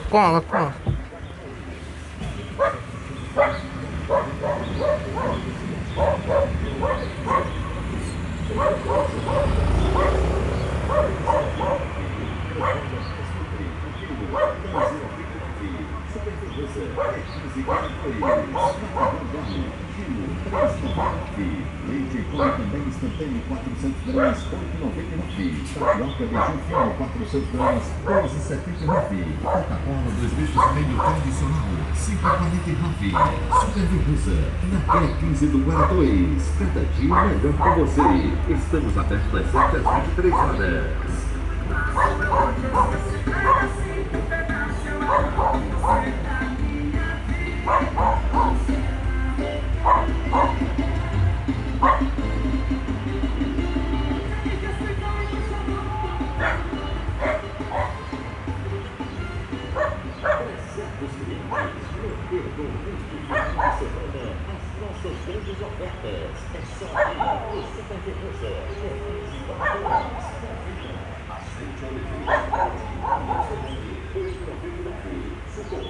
Cola, cola. Leite em pó também instantâneo 400 gramas, 8,99. Tapioca beiju fino 400 gramas, 12,79. Coca-Cola 2 litros e meio tradicional, 5,49. Super Veneza, na P15 do Guará 2. Cada dia melhor com você. Estamos abertos das 7 às 23 horas. As nossas grandes ofertas. É só aqui no Super Veneza. Aceite Oliveira. Super